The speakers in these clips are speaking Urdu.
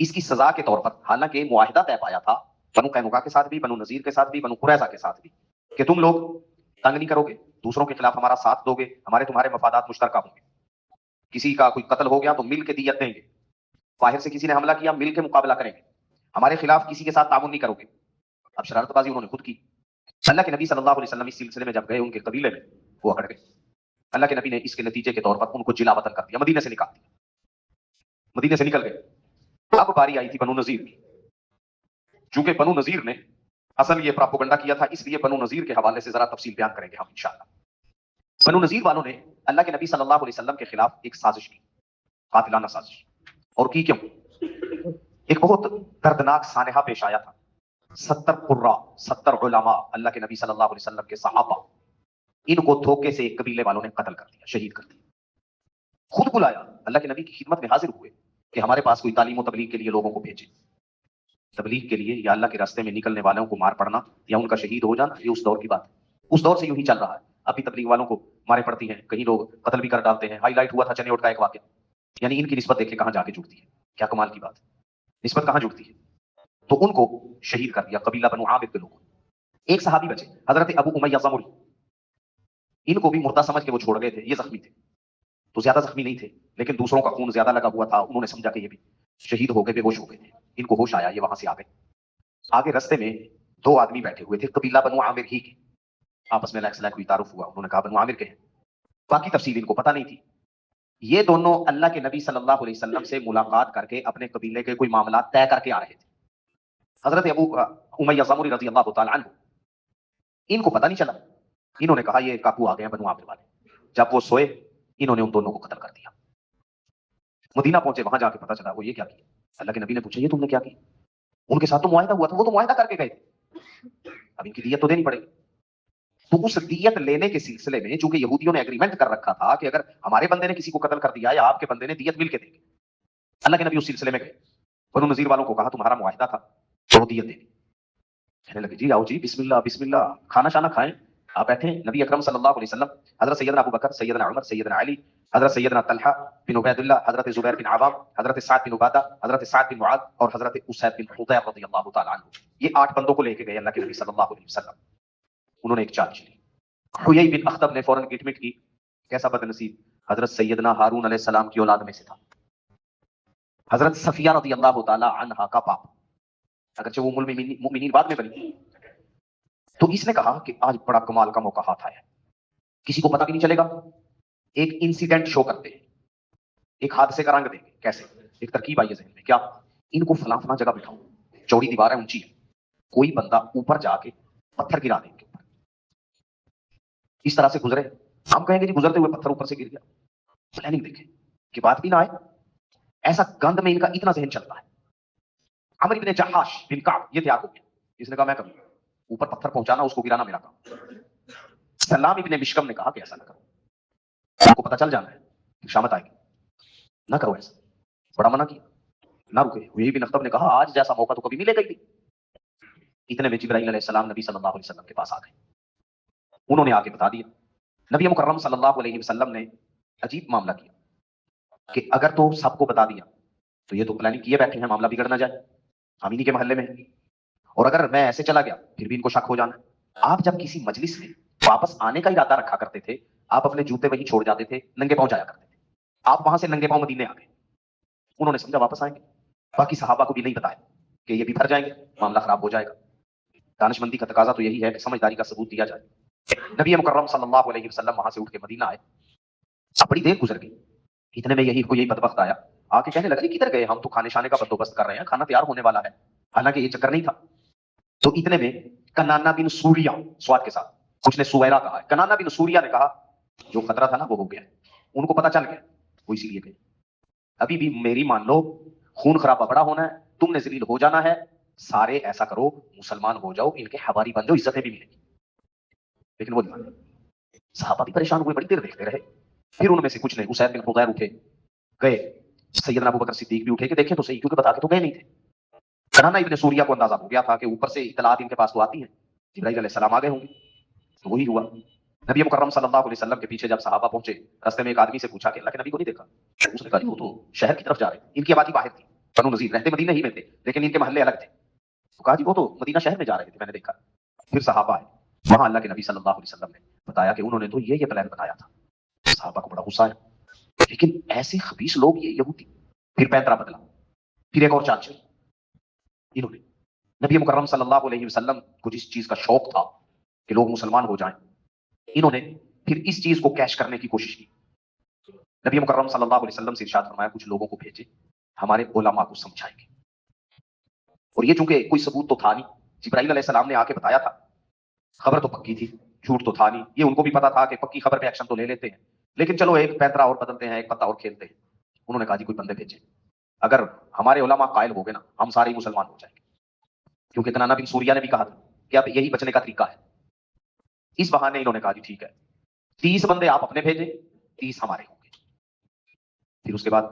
اس کی سزا کے طور پر حالانکہ معاہدہ طے پایا تھا بنو قینقاع کے ساتھ بھی، بنو نذیر کے ساتھ بھی، بنو قریظہ کے ساتھ بھی، کہ تم لوگ تنگ نہیں کرو گے، دوسروں کے خلاف ہمارا ساتھ دو گے، ہمارے تمہارے مفادات مشترکہ ہوں گے، کسی کا کوئی قتل ہو گیا تو مل کے دیت دیں گے، باہر سے کسی نے حملہ کیا مل کے مقابلہ کریں گے، ہمارے خلاف کسی کے ساتھ تعاون نہیں کرو گے۔ اب شرارت بازی انہوں نے خود کی۔ اللہ کے نبی صلی اللہ علیہ وسلم اس سلسلے میں جب گئے ان کے قبیلے میں، وہ اکڑ گئے۔ اللہ کے نبی نے اس کے نتیجے کے طور پر ان کو جلا وطن کر دیا، مدینے سے نکال دیا، مدینے سے نکل گئے۔ اب باری آئی تھی بنو نذیر کی۔ چونکہ بنو نذیر نے اصل یہ پراپوگنڈا کیا تھا، اس لیے بنو نذیر کے حوالے سے ذرا تفصیل بیان کریں گے ہم انشاءاللہ۔ بنو نذیر والوں نے اللہ کے نبی صلی اللہ علیہ وسلم کے خلاف ایک سازش کی، قاتلانہ سازش، اور کی کیوں؟ ایک بہت دردناک سانحہ پیش آیا تھا۔ 70 قراء، 70 علماء، اللہ کے نبی صلی اللہ علیہ وسلم کے صحابہ، ان کو دھوکے سے ایک قبیلے والوں نے قتل کر دیا، شہید کر دیا۔ خود بلایا، اللہ کے نبی کی خدمت میں حاضر ہوئے کہ ہمارے پاس کوئی تعلیم و تبلیغ کے لیے لوگوں کو بھیجے، تبلیغ کے لیے یا اللہ کے راستے میں نکلنے والوں کو مار پڑنا یا ان کا شہید ہو جانا، یہ اس دور کی بات ہے، اس دور سے یوں ہی چل رہا ہے۔ ابھی تبلیغ والوں کو مارے پڑتی ہیں، کہیں لوگ قتل بھی کر ڈالتے ہیں۔ ہائی لائٹ ہوا تھا چنیوٹ کا ایک واقعہ، یعنی ان کی نسبت دیکھیں کہاں جا کے جڑتی ہے، کیا کمال کی بات ہے، نسبت کہاں جڑتی ہے۔ تو ان کو شہید کر دیا قبیلہ بنو عامر کے لوگوں۔ ایک صحابی بچے، حضرت ابو امیہ زمری، ان کو بھی مردہ سمجھ کے وہ چھوڑ گئے تھے، یہ زخمی تھے تو زیادہ زخمی نہیں تھے، لیکن دوسروں کا خون زیادہ لگا ہوا تھا، انہوں نے سمجھا کہ یہ بھی شہید ہو گئے، بے ہوش ہو گئے تھے۔ ان کو ہوش آیا، یہ وہاں سے آ گئے۔ آگے رستے میں 2 آدمی بیٹھے ہوئے تھے قبیلہ بنو عامر ہی کے، آپس میں لیک ہوئی، تعارف ہوا، انہوں نے کہا بنو عامر کے ہیں، باقی تفصیل ان کو پتہ نہیں تھی۔ یہ دونوں اللہ کے نبی صلی اللہ علیہ وسلم سے ملاقات کر کے اپنے قبیلے کے کوئی معاملات طے کر کے آ رہے تھے۔ حضرت ابو امیہ زمری رضی اللہ تعالی عنہ، ان کو پتہ نہیں چلا، انہوں نے کہا یہ کاکو آ گئے ہیں بنو عامر والے۔ جب وہ سوئے، انہوں نے ان دونوں کو قتل کر دیا۔ مدینہ پہنچے، وہاں جا کے پتہ چلا وہ یہ کیا کیا۔ اللہ کے نبی نے پوچھا یہ تم نے کیا کیا؟ ان کے ساتھ تو معاہدہ ہوا تھا، وہ تو معاہدہ کر کے گئے تھے، اب ان کی دیت تو دینی پڑے گی۔ تو اس دیت لینے کے سلسلے میں چونکہ یہودیوں نے ایگریمنٹ کر رکھا تھا کہ اگر ہمارے بندے نے کسی کو قتل کر دیا یا آپ کے بندے نے، دیت مل کے دیں گے۔ اللہ کے نبی اس سلسلے میں گئے، بنو نذیر والوں کو کہا تمہارا معاہدہ تھا تو دیت دیں گے۔ کہنے لگے جی آؤ جی، بسم اللہ بسم اللہ، کھانا شانا کھائیں، آپ بیٹھیں۔ نبی اکرم صلی اللہ علیہ وسلم، حضرت سیدنا ابو بکر، سیدنا عمر، سیدنا علی، حضرت سیدنا طلحہ بن عبید اللہ، حضرت زبیر بن عوام، حضرت سعد بن عبادہ، حضرت سعد بن معاذ اور حضرت اسید بن حضیر رضی اللہ تعالی عنہ، یہ 8 بندوں کو لے کے گئے اللہ کے نبی صلی اللہ علیہ وسلم۔ انہوں نے ایک چال چلی، حیی بن اخطب نے فوراً گٹمٹ کی، کیسا بد نصیب، حضرت سیدنا ہارون علیہ السلام کی اولاد میں سے تھا، حضرت صفیہ رضی اللہ تعالی عنہا کا باپ، اگرچہ وہ ام المؤمنین بعد میں بنی۔ تو اس نے کہا کہ آج بڑا کمال کا موقع ہاتھ آیا، کسی کو پتہ بھی نہیں چلے گا، ایک انسیڈنٹ شو کرتے ہیں، ایک حادثے کا رنگ دیں گے۔ کیسے؟ ایک ترکیب آئی ہے ذہن میں، کیا؟ ان کو فلاں فلاں جگہ بٹھاؤ، چوڑی دیوار ہے، اونچی ہے، کوئی بندہ اوپر جا کے پتھر گرا دیں گے اوپر، اس طرح سے گزرے، ہم کہیں گے جی گزرتے ہوئے پتھر اوپر سے گر گیا، پلاننگ دیکھیں کہ بات بھی نہ آئے۔ ایسا گند میں ان کا اتنا ذہن چلتا ہے۔ عمرو بن جحاش بن کعب یہ تیار ہو گیا، اس نے کہا میں کروں، اوپر پتھر پہنچانا، اس کو گرانا میرا کام۔ سلام ابن مشکم نے کہا کہ ایسا نہ کرو، آپ کو پتہ چل جانا ہے کہ شامت آئے گی، نہ کرو ایسا، بڑا منع کیا، نہ رکے۔ وہی بن اخطب نے کہا آج جیسا موقع تو کبھی ملے گا ہی نہیں۔ اتنے میں جبرائیل علیہ السلام نبی صلی اللہ علیہ وسلم کے پاس آ گئے، انہوں نے آ کے بتا دیا۔ نبی مکرم صلی اللہ علیہ وسلم نے عجیب معاملہ کیا کہ اگر تو سب کو بتا دیا تو یہ تو پلاننگ کیے بیٹھے ہیں، معاملہ بگڑ نہ جائے، ہم انہی کے محلے میں ہیں، اور اگر میں ایسے چلا گیا پھر بھی ان کو شک ہو جانا۔ آپ جب کسی مجلس میں واپس آنے کا ارادہ رکھا کرتے تھے، آپ اپنے جوتے وہیں چھوڑ جاتے تھے، ننگے پاؤں جایا کرتے تھے، آپ وہاں سے ننگے پاؤں مدینے آ گئے۔ انہوں نے سمجھا واپس آئیں گے، باقی صحابہ کو بھی نہیں بتایا کہ یہ بھی پھر جائیں گے، معاملہ خراب ہو جائے گا۔ دانش مندی کا تقاضا تو یہی ہے کہ سمجھداری کا ثبوت دیا جائے۔ نبی مکرم صلی اللہ علیہ وسلم وہاں سے اٹھ کے مدینہ آئے، بڑی دیر گزر گئی، اتنے میں یہی بدبخت آیا، آ کے کہنے لگا جی کدھر گئے؟ ہم تو کھانے شانے کا بندوبست کر رہے ہیں، کھانا تیار ہونے والا ہے، حالانکہ یہ چکر نہیں تھا۔ تو اتنے میں کنانا بن سوریا، سواد کے ساتھ کچھ نے سویرا کہا ہے، کنانا بن سوریا نے کہا جو خطرہ تھا نا وہ ہو گیا، ان کو پتہ چل گیا، وہ اسی لیے گئے۔ ابھی بھی میری مان لو، خون خرابہ بڑا ہونا ہے، تم نے ذلیل ہو جانا ہے، سارے ایسا کرو مسلمان ہو جاؤ، ان کے حواری بن جاؤ، عزتیں بھی ملیں گی۔ لیکن وہ نہیں، صحابہ بھی پریشان ہوئے، بڑی دیر دیکھتے رہے۔ پھر ان میں سے کچھ نے، اسید بن حضیر اٹھے، گئے، سیدنا ابو بکر صدیق بھی اٹھے کہ دیکھیں تو صحیح، کیونکہ بتا کے تو گئے نہیں تھے۔ کنانا ابن سوریا کو اندازہ ہو گیا تھا کہ اوپر سے اطلاعات ان کے پاس تو آتی ہیں، جبرائیل علیہ السلام آ گئے ہوں گے، تو وہی ہوا۔ نبی مکرم صلی اللہ علیہ وسلم کے پیچھے جب صحابہ پہنچے، راستے میں ایک آدمی سے پوچھا کہ اللہ کے نبی کو نہیں دیکھا؟ اس نے کہا وہ تو شہر کی طرف جا رہے ہیں، ان کی آبادی باہر تھی، بنو نذیر رہتے مدینہ ہی میں تھے لیکن ان کے محلے الگ تھے. تو کہا جی وہ تو مدینہ شہر میں جا رہے تھے میں نے دیکھا. پھر صحابہ آئے, وہاں اللہ کے نبی صلی اللہ علیہ وسلم نے بتایا کہ انہوں نے تو یہ پلان بنایا تھا. صحابہ کو بڑا غصہ آیا, لیکن ایسے خبیث لوگ یہ یہودی. پھر پینترا بدلا, پھر ایک اور چال چلی. انہوں نے نبی مکرم صلی اللہ علیہ وسلم کو جس چیز کا شوق تھا کہ لوگ مسلمان ہو جائیں, انہوں نے پھر اس چیز کو کیش کرنے کی کوشش کی. نبی مکرم صلی اللہ علیہ وسلم سے ارشاد فرمایا کچھ لوگوں کو بھیجے ہمارے علماء کو سمجھائیں گے. اور یہ چونکہ کوئی ثبوت تو تھا نہیں, جبرائیل علیہ السلام نے آ کے بتایا تھا, خبر تو پکی تھی, جھوٹ تو تھا نہیں. یہ ان کو بھی پتا تھا کہ پکی خبر پہ ایکشن تو لے لیتے ہیں, لیکن چلو ایک پینترا اور بدلتے ہیں, ایک پتا اور کھیلتے ہیں. انہوں نے کہا جی کوئی بندے بھیجے, اگر ہمارے علماء قائل ہو گئے نا ہم سارے ہی مسلمان ہو جائیں گے. کیونکہ کنانا بن سوریا نے بھی کہا تھا کہ اب یہی بچنے کا طریقہ ہے. اس بہانے انہوں نے کہا جی ٹھیک ہے 30 بندے آپ اپنے بھیجیں 30 ہمارے ہوں گے. پھر اس کے بعد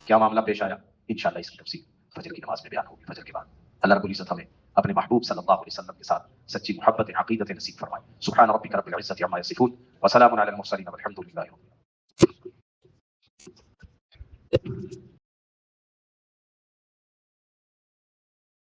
کیا معاملہ پیش آیا انشاءاللہ اس کی تفصیل فجر کی نماز میں بیان ہوگی. فجر کے بعد اللہ رب العزت ہمیں اپنے محبوب صلی اللہ علیہ وسلم کے ساتھ سچی محبت عقیدت نصیب فرمائے. سبحان ربک رب العزت عما یصفون وسلام علی المرسلین والحمد للہ.